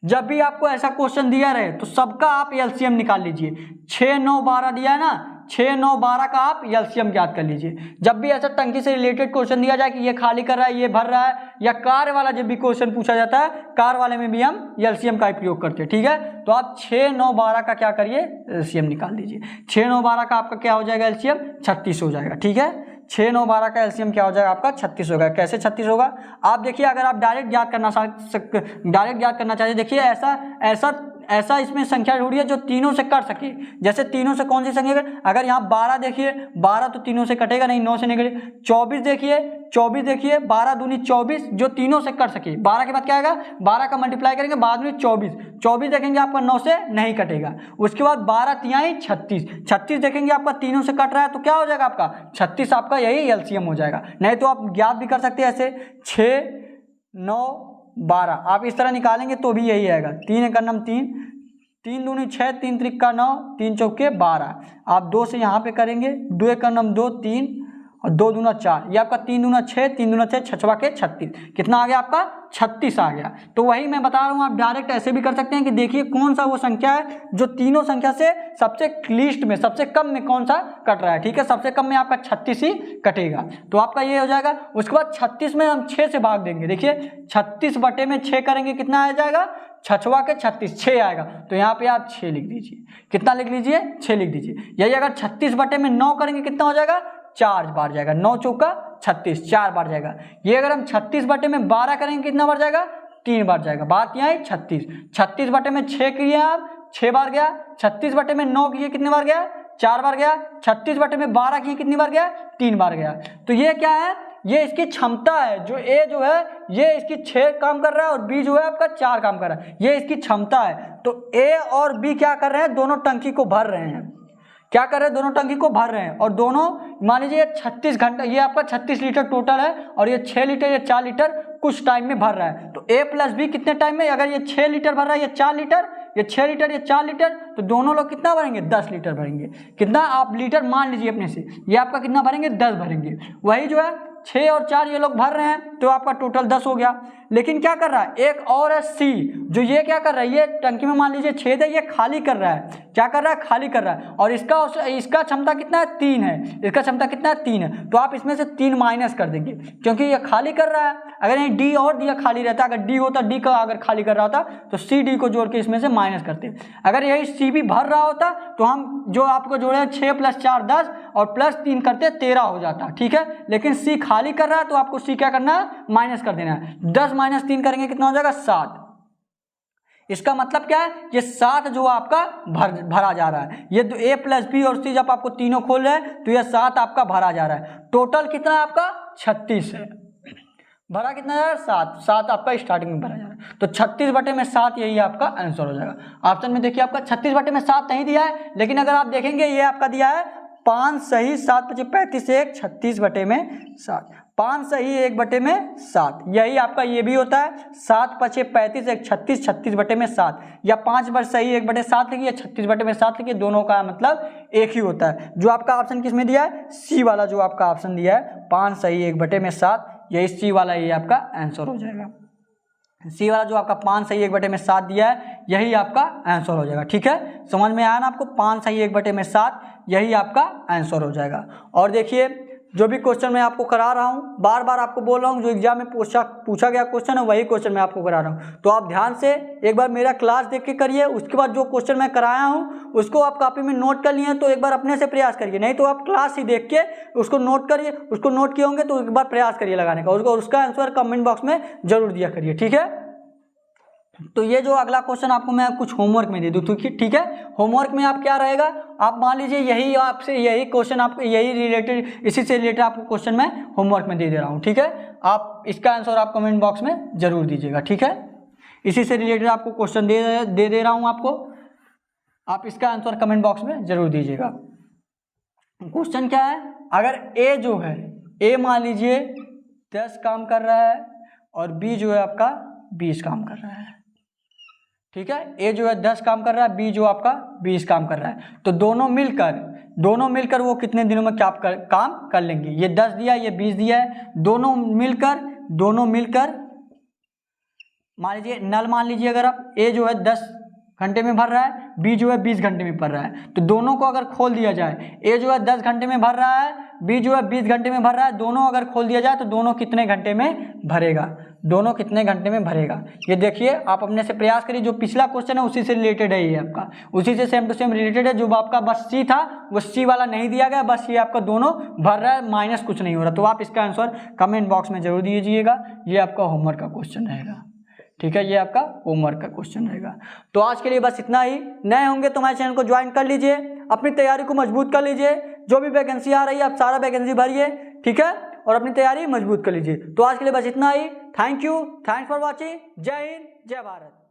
A: जब भी आपको ऐसा क्वेश्चन दिया रहे तो सबका आप एलसीएम निकाल लीजिए। 6, 9, 12 दिया है ना, 6, 9, 12 का आप एलसीएम ज्ञात कर लीजिए। जब भी ऐसा टंकी से रिलेटेड क्वेश्चन दिया जाए कि ये खाली कर रहा है, ये भर रहा है, या कार वाला जब भी क्वेश्चन पूछा जाता है, कार वाले में भी हम एलसीएम का प्रयोग करते हैं, ठीक है। तो आप 6, 9, 12 का क्या करिए, एलसीएम निकाल दीजिए। 6, 9, 12 का आपका क्या हो जाएगा, एलसीएम 36 हो जाएगा, ठीक है। 6, 9, 12 का एलसीएम क्या हो जाएगा आपका, 36 होगा। कैसे 36 होगा, आप देखिए, अगर आप डायरेक्ट ज्ञात करना चाहते, देखिए ऐसा इसमें संख्या ढूंढिए जो तीनों से कट सके। जैसे तीनों से कौन सी संख्या, अगर यहाँ 12 देखिए, 12 तो तीनों से कटेगा नहीं, 9 से नहीं कटेगा। 24 देखिए, 12 दूनी 24, जो तीनों से कट सके। 12 के बाद क्या आएगा, 12 का मल्टीप्लाई करेंगे, 12 दूनी 24 देखेंगे आपका 9 से नहीं कटेगा। उसके बाद 12 तिहाई 36 देखेंगे आपका तीनों से कट रहा है, तो क्या हो जाएगा आपका 36, आपका यही एलसीएम हो जाएगा। नहीं तो आप ज्ञात भी कर सकते हैं ऐसे, 6, 9, 12 आप इस तरह निकालेंगे तो भी यही आएगा। 3 एकम 3, 3 दूनी 6, 3 त्रिक 9, 3 चौके 12। आप 2 से यहाँ पे करेंगे, 2 एकम 2, 3 और 2 दूना 4, ये आपका 3 दूना 6, 3 दूना 6, 6 के 36, कितना आ गया आपका 36 आ गया। तो वही मैं बता रहा हूँ, आप डायरेक्ट ऐसे भी कर सकते हैं कि देखिए कौन सा वो संख्या है जो तीनों संख्या से सबसे लीस्ट में, सबसे कम में कौन सा कट रहा है, ठीक है। सबसे कम में आपका 36 ही कटेगा, तो आपका ये हो जाएगा। उसके बाद 36 में हम 6 से भाग देंगे। देखिए 36 बटे में 6 करेंगे, कितना आ जाएगा, 6 के 36, 6 आएगा। तो यहाँ पे आप 6 लिख दीजिए, कितना लिख लीजिए, 6 लिख दीजिए। यही अगर 36 बटे में 9 करेंगे, कितना हो जाएगा, 4 बार जाएगा, 9 चौका 36, 4 बार जाएगा। ये अगर हम 36 बटे में 12 करेंगे, कितना बार जाएगा, 3 बार जाएगा। बात यहाँ है 36 बटे में 6 किए आप, 6 बार गया। 36 बटे में 9 किए, कितने बार गया, 4 बार गया। 36 बटे में 12 किए, कितनी बार गया, 3 बार गया। तो ये क्या है, ये इसकी क्षमता है। जो ए जो है ये इसकी 6 काम कर रहा है और बी जो है आपका 4 काम कर रहा है, ये इसकी क्षमता है। तो ए और बी क्या कर रहे हैं, दोनों टंकी को भर रहे हैं। क्या कर रहे हैं, दोनों टंकी को भर रहे हैं। और दोनों मान लीजिए 36 घंटा, ये आपका 36 लीटर टोटल है और ये 6 लीटर या 4 लीटर कुछ टाइम में भर रहा है। तो ए प्लस बी कितने टाइम में, अगर ये 6 लीटर भर रहा है, ये 4 लीटर, ये 6 लीटर, ये 4 लीटर, तो दोनों लोग कितना भरेंगे, 10 लीटर भरेंगे। कितना आप लीटर मान लीजिए अपने से, ये आपका कितना भरेंगे, 10 भरेंगे। वही जो है 6 और 4 ये लोग भर रहे हैं, तो आपका टोटल 10 हो गया। लेकिन क्या कर रहा है, एक और है सी, जो ये क्या कर रहा है, ये टंकी में मान लीजिए छेद है, ये खाली कर रहा है। क्या कर रहा है, खाली कर रहा है। और इसका क्षमता कितना है, 3 है। इसका क्षमता कितना है, 3 है। तो आप इसमें से 3 माइनस कर देंगे, क्योंकि ये खाली कर रहा है। अगर ये डी और दिया खाली रहता, अगर डी होता, डी का अगर खाली कर रहा होता, तो सी डी को जोड़ के इसमें से माइनस करते। अगर यही सी भी भर रहा होता, तो हम जो आपको जोड़े 6 + 4 10 और प्लस 3 करते 13 हो जाता, ठीक है। लेकिन सी खाली कर रहा है, तो आपको सी क्या करना है, माइनस कर देना है। 10 - 3 करेंगे, कितना हो जाएगा, 7। इसका मतलब क्या है, ये 7 जो आपका भरा जा रहा है। ये ए प्लस बी और सी जब आपको तीनों खोल रहे हैं, तो ये 7 आपका भरा जा रहा है। टोटल कितना है आपका, 36 है। भरा कितना है, 7 आपका स्टार्टिंग में भरा जा रहा है। तो 36 बटे में 7 यही आपका आंसर हो जाएगा। ऑप्शन में देखिए आपका 36 बटे में 7 नहीं दिया है, लेकिन अगर आप देखेंगे ये आपका दिया है 5 सही, 7 × 5 = 35, 1 36 बटे में 7, 5 सही 1/7, यही आपका ये भी होता है। 7 × 5 = 35, 1 36, 36/7, या 5 बार सही 1/7 लिखिए, 36/7 लिखिए, दोनों का मतलब एक ही होता है। जो आपका ऑप्शन किस में दिया है, सी वाला जो आपका ऑप्शन दिया है 5 सही 1/7, यही सी वाला ये आपका आंसर हो जाएगा। सी वाला जो आपका 5 सही 1/7 दिया है, यही आपका आंसर हो जाएगा। ठीक है, समझ में आया ना आपको, 5 सही 1/7 यही आपका आंसर हो जाएगा। और देखिए जो भी क्वेश्चन मैं आपको करा रहा हूँ, बार बार आपको बोल रहा हूँ, जो एग्जाम में पूछा गया क्वेश्चन है वही क्वेश्चन मैं आपको करा रहा हूँ। तो आप ध्यान से एक बार मेरा क्लास देख के करिए, उसके बाद जो क्वेश्चन मैं कराया हूँ उसको आप कॉपी में नोट कर लिए तो एक बार अपने से प्रयास करिए, नहीं तो आप क्लास ही देख के उसको नोट करिए। उसको नोट किए होंगे तो एक बार प्रयास करिए लगाने का, उसका आंसर कमेंट बॉक्स में जरूर दिया करिए। ठीक है, तो ये जो अगला क्वेश्चन आपको मैं कुछ होमवर्क में दे दूँ, ठीक है। होमवर्क में आप क्या रहेगा, आप मान लीजिए यही आपसे यही क्वेश्चन आपको यही रिलेटेड, इसी से रिलेटेड आपको क्वेश्चन मैं होमवर्क में दे रहा हूँ। ठीक है, आप इसका आंसर आप कमेंट बॉक्स में जरूर दीजिएगा। ठीक है, इसी से रिलेटेड आपको क्वेश्चन दे रहा हूँ आपको, आप इसका आंसर कमेंट बॉक्स में जरूर दीजिएगा। क्वेश्चन क्या है, अगर ए जो है, ए मान लीजिए 10 काम कर रहा है और बी जो है आपका 20 काम कर रहा है। ठीक है, ए जो है 10 काम कर रहा है, बी जो आपका 20 काम कर रहा है, तो दोनों मिलकर वो कितने दिनों में क्या काम कर लेंगे। ये 10 दिया, ये 20 दिया है, दोनों मिलकर मान लीजिए नल मान लीजिए, अगर आप ए जो है 10 घंटे में भर रहा है, बी जो है 20 घंटे में भर रहा है, तो दोनों को अगर खोल दिया जाए, ए जो है 10 घंटे में भर रहा है, बी जो है 20 घंटे में भर रहा है, दोनों अगर खोल दिया जाए तो दोनों कितने घंटे में भरेगा, ये देखिए आप अपने से प्रयास करिए। जो पिछला क्वेश्चन है उसी से रिलेटेड है, ये आपका उसी से सेम टू सेम रिलेटेड है। जो आपका बस सी था वो सी वाला नहीं दिया गया, बस ये आपका दोनों भर रहा है, माइनस कुछ नहीं हो रहा। तो आप इसका आंसर कमेंट बॉक्स में जरूर दीजिएगा, ये आपका होमवर्क का क्वेश्चन रहेगा। ठीक है, ये आपका होमवर्क का क्वेश्चन रहेगा। तो आज के लिए बस इतना ही। नए होंगे तो हमारे चैनल को ज्वाइन कर लीजिए, अपनी तैयारी को मजबूत कर लीजिए, जो भी वैकेंसी आ रही है आप सारा वैकेंसी भरिए। ठीक है, और अपनी तैयारी मजबूत कर लीजिए। तो आज के लिए बस इतना ही। Thank you, thanks for watching. जय हिंद, जय भारत।